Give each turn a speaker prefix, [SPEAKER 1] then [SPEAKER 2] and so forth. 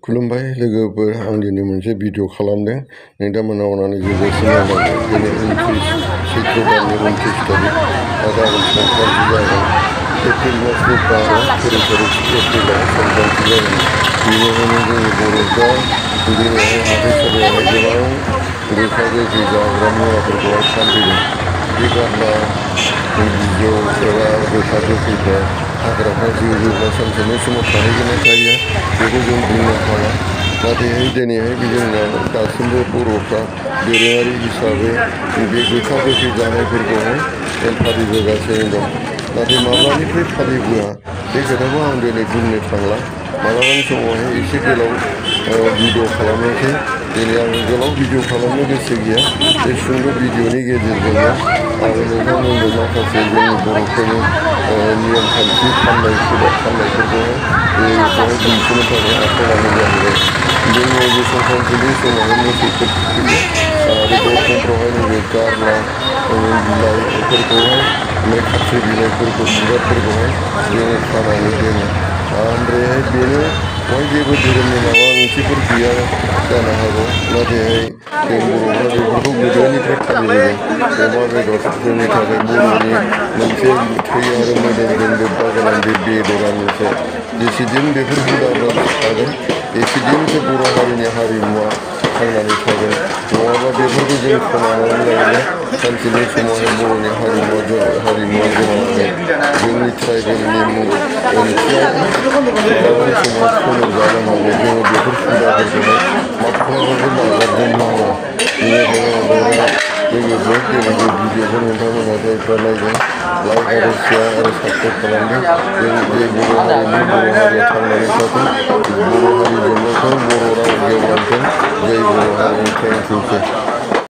[SPEAKER 1] खुलुमबाय लोगोफोर आं दिनै मोनसे भिडिअ खालामदों नोंथांमोना अननानै जोबोद नायलांदों दिनै 29 सैत्र दाननि 29 तारिख गाबोन संक्रान्ति जागोन एप्रिल मासनि 12 तारिख एप्रिलाव संक्रान्ति जागोन बेनिखायनो जोंनि बर'फ्रा दिनैहाय हाथाइसालियावहाय गोबां गोखा गोखै जाग्रा मुवाफोरखौहाय फानफैदों बे गारला बिजौ एबा गोखा गोखैफ्रा हाग्राफ्रा जोबोब्ला सानसेनि समाव थाहैगोन ना थाहैया बेखौ जों बुंनो हाला नाथाय दिनैहाय जोंना दासिमबो बर'फ्रा दोरोङारि हिसाबै बे गोखा गोखै जानायफोरखौहाय फालिबोगासिनो दं नाथाय माब्लानिफ्राय फालिबोआ बे खोथाखौ आं दिनै बुंनो थांला मालाबानि समावहाय एसे गोलाव भिडिअ खालामनोसै दिनै आं गोलाव भिडिअ खालामनो गोसो गैया बे सुंद' भिडिअनि गेजेरजोंनो आं नोंथांमोननो माखासे जोंनि बर'फोरनि नियम खान्थि फाननायफोरखौहाय बेखौहाय दिन्थिनो थाखाय आखायाव लानाय जाहैबाय जोङो बे संक्रान्तिनि समावहाय मोसौफोर थुखैयो आरो दरखंफ्रावहाय नैबे गारला बिलाइफोरखौहाय ओमफ्राय खाथ्रि बिलाइफोरखौ बिबारफोरखौहाय जोङो खानानै दोनो ओमफ्रायहाय बेनो बेवहाय जेबो धोरोमनि माबा ओंथिफोर गैया जानो हागौ नाथायहाय जों बर'फ्रा बेफोरखौ गोदोनिफ्राय फालिबोदों अमा बेदर जोंनि थाखाय बर'नि मोनसे थै आरो मोदोमजों लोब्बा गोनां बे बेदरा मोनसे जेसेदिन बेफोर हुदाफ्रा थागोन एसेदिनसो बर' हारिनि हारिमुवा थांनानै थागोन नङाबा बेफोरखौ जों खोमानानै लायोब्ला सानसेनि समावहाय बर'नि हारिमुवा गोमालांगोन जोंनि ट्राइबेलनि ओंथिया मालाबानि समाव खोमोरजानो हागौ जोङो बेफोर हुदाफोरखौहाय माब्लाबाबो नागारजोबनो हाया बेनिखायनो आं लोगोफोर दिनै बे भिडिअखौ नोंथांमोना जायफ्रा नायदों लाइक आरो शेयार आरो साबस्क्राइब खालामदों जों जे बर' हारिया थांनानै थाथों बर' हारि जौगाथों बर' राव गेवलांथों जै बर' हारि थेंक इउ